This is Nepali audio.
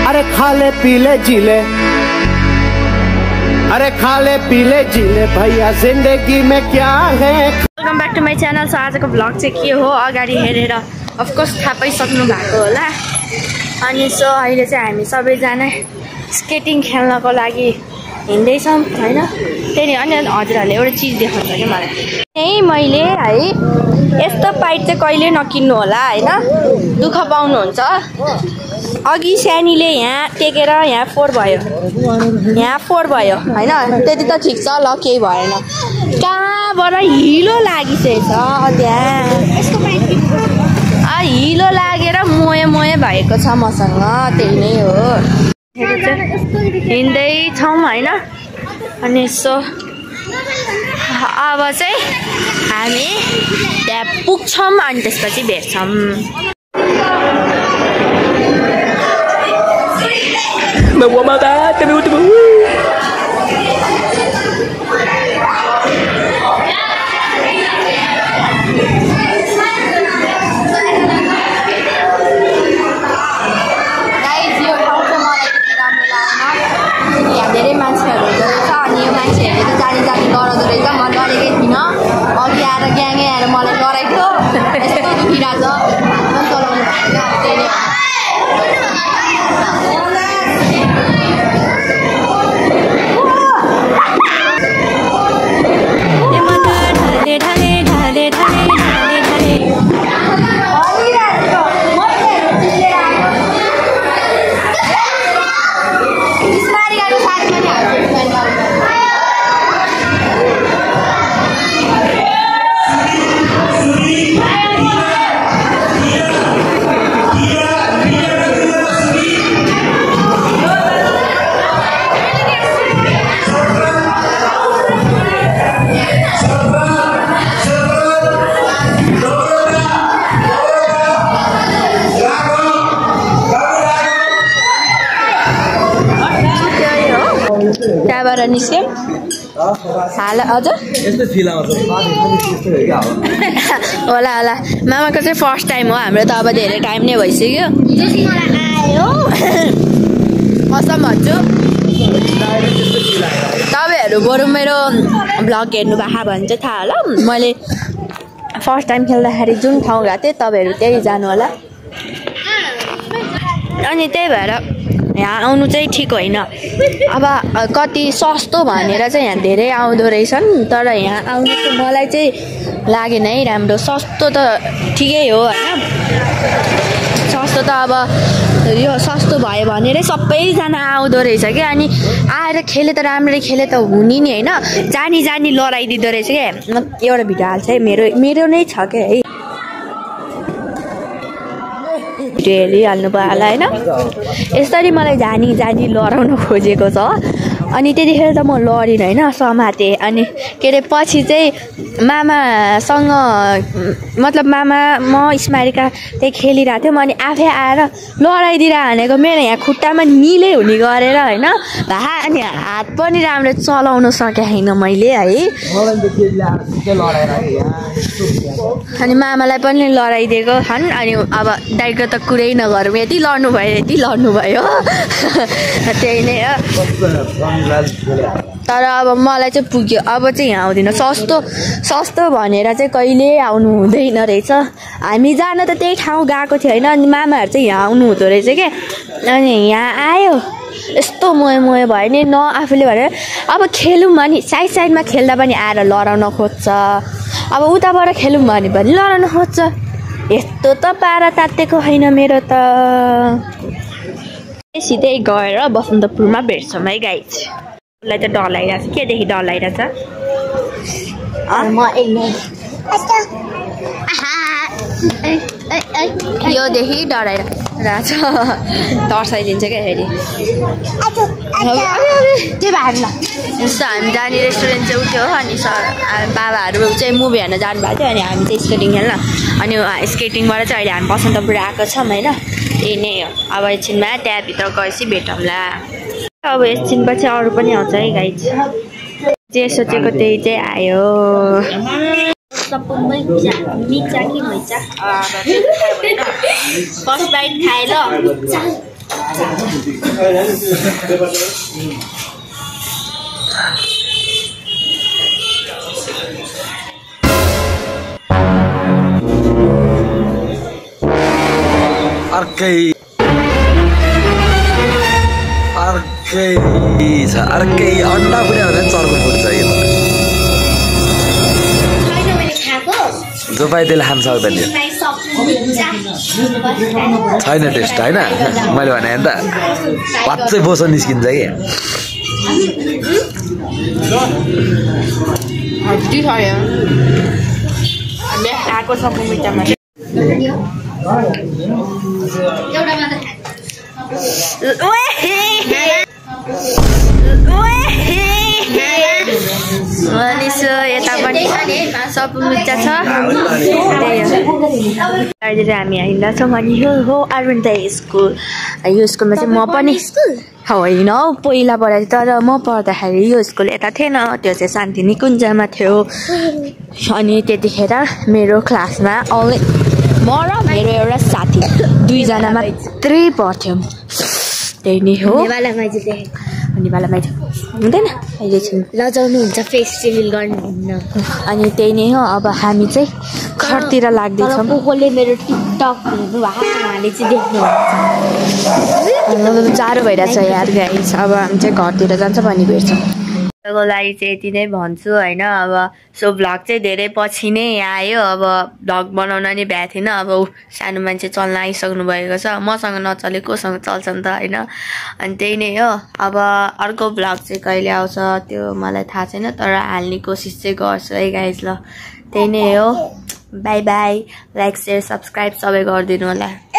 अरे खाले पीले जिले, अरे खाले पीले जिले भैया जिंदगी में क्या है। Welcome back to my channel. So आजको भ्लग चाहिँ के हो अगाडि हेरेर अफकोर्स थाहा पाइसक्नु भएको होला। अनि सो अहिले चाहिँ हामी सबैजना स्केटिङ खेल्नको लागि हिँड्दैछौँ होइन। त्यही अनि हजुरहरूले एउटा चिज देखाउँछ कि मलाई यही मैले है यस्तो पाइट चाहिँ कहिले नकिन्नु होला होइन, दुःख पाउनुहुन्छ। अघि सानीले यहाँ टेकेर यहाँ फोर भयो होइन, त्यति त ठिक छ ल, केही भएन। कहाँबाट हिलो लागिसकेछ त्यहाँ, हिलो लागेर मोए भएको छ मसँग, त्यही नै हो। हिँड्दैछौँ होइन। अनि यसो अब चाहिँ हामी त्यहाँ पुग्छौँ अनि त्यसपछि भेट्छौँ। धेरै मान्छेहरू हुँदो रहेछ अनि यो मान्छेहरूले त जानी गराउँदो रहेछ। म डरेकै थिइनँ, अघि आएर ग्याङै आएर मलाई डराइथियो। यस्तो दुखिरहेछ चलाउनु भएको। त्यहाँबाट निस्क्यौँ हाल हजुर होला मामाको चाहिँ फर्स्ट टाइम हो, हाम्रो त अब धेरै टाइम नै भइसक्यो। कसम भन्छु तपाईँहरू बरु मेरो भ्लग हेर्नु भएको भने चाहिँ थाहा होला। मैले फर्स्ट टाइम खेल्दाखेरि जुन ठाउँ गएको थिएँ तपाईँहरू त्यही जानु होला। अनि त्यही भएर यहाँ आउनु चाहिँ ठिक होइन। अब कति सस्तो भनेर चाहिँ यहाँ धेरै आउँदो रहेछन्, तर यहाँ आउनु चाहिँ मलाई चाहिँ लागेन है राम्रो। सस्तो त ठिकै हो होइन, सस्तो त अब यो सस्तो भयो भनेरै सबैजना आउँदो रहेछ क्या। अनि आएर खेले त राम्ररी खेले त हुने नि होइन, जानी लडाइदिँदो रहेछ क्या। एउटा भिडियो हाल्छ है, मेरो नै छ क्या है, भिडियो हेरिहाल्नु भयो होला होइन। यसरी मलाई जानी लडाउन खोजेको छ। अनि त्यतिखेर त म लडिनँ होइन, समातेँ। अनि के अरे पछि चाहिँ मामासँग मतलब मामा म स्मारिका त्यही खेलिरहेको थियौँ। अनि आफै आएर लडाइदिएर हानेको मेरो यहाँ खुट्टामा निलै हुने गरेर होइन अनि हात पनि राम्रो चलाउन सकेको छैन मैले है। अनि मामालाई पनि लडाइदिएको छन्। अनि अब दाइको त कुरै नगरौँ, यति लड्नु भयो त्यही नै हो। तर अब मलाई चाहिँ पुग्यो, अब चाहिँ यहाँ आउँदिनँ। सस्तो भनेर चाहिँ कहिले आउनु हुँदैन रहेछ। हामी जान त त्यही ठाउँ गएको थियो होइन, अनि मामाहरू चाहिँ यहाँ आउनु हुँदो रहेछ क्या। अनि यहाँ आयो यस्तो मोए भयो नि न आफूले भनेर अब खेलौँ भने साइडमा खेल्दा पनि आएर लडाउन खोज्छ। अब उताबाट खेलौँ भने पनि लडाउन खोज्छ। यस्तो त पारा तातेको होइन मेरो त। सिधै गएर बसन्तपुरमा भेट्छौँ है गाइज। उसलाई त डर लागिरहेछ, केदेखि डर लागिरहेछ? योदेखि डराइरहेछ, तर्साइदिन्छ क्या फेरि। यस्तो हामी जाने रेस्टुरेन्ट चाहिँ उठ्यो। अनि बाबाहरू चाहिँ मुभी हेर्न जानुभएको थियो, अनि हामी चाहिँ स्केटिङ खेल्न। अनि स्केटिङबाट चाहिँ अहिले हामी बसन्तपुर आएको छौँ होइन। यही नै हो। अब एकछिनमा त्यहाँभित्र गएपछि भेटौँला। अब एकछिनपछि अरू पनि आउँछ है गाइज। जे सोचेको त्यही चाहिँ आयो। मिचा कि मैचा फर्स्ट बाइट खाए ल अर्कै छ अर्कै अन्डा पनि भने चर्को फुट्छ यो जो पाए त्यसले खान सक्दैन छैन टेस्ट होइन मैले भने त पाँचै बोसो निस्किन्छ कि यतापट्टि सपुमुच्चा छ अहिले हामी हिँड्दैछौँ अनि यो हो अरविन्द स्कुल यो स्कुलमा चाहिँ म पनि होइन पहिला पढाएको तर म पढ्दाखेरि यो स्कुल यता थिएन त्यो चाहिँ शान्ति निकुञ्जमा थियो अनि त्यतिखेर मेरो क्लासमा आउने म र मेरो एउटा साथी दुईजना मात्रै पढ्थ्यौँ त्यही नै हो अनि बालामा हुँदैन अहिले चाहिँ लजाउनुहुन्छ फेस रिभिल गर्नुहुन्न अनि त्यही नै हो अब हामी चाहिँ घरतिर लाग्दैछौँ कसले मेरो टिकटक हेर्नु उहाँले चाहिँ देख्नुहुन्छ जाडो भइरहेछ यार गाइस अब हामी चाहिँ घरतिर जान्छ भनी भेट्छौँ को लागि चाहिँ यति नै भन्छु होइन अब सो भ्लग चाहिँ धेरै पछि नै आयो अब भ्लग बनाउन नि भ्याएको थिएन अब सानो मान्छे चल्न आइसक्नु भएको छ मसँग नचले कोसँग चल्छ नि त होइन अनि त्यही नै हो अब अर्को भ्लग चाहिँ कहिले आउँछ त्यो मलाई थाहा छैन तर हाल्ने कोसिस चाहिँ गर्छु है गाइज ल त्यही नै हो by by like share subscribe सबै गरिदिनु होला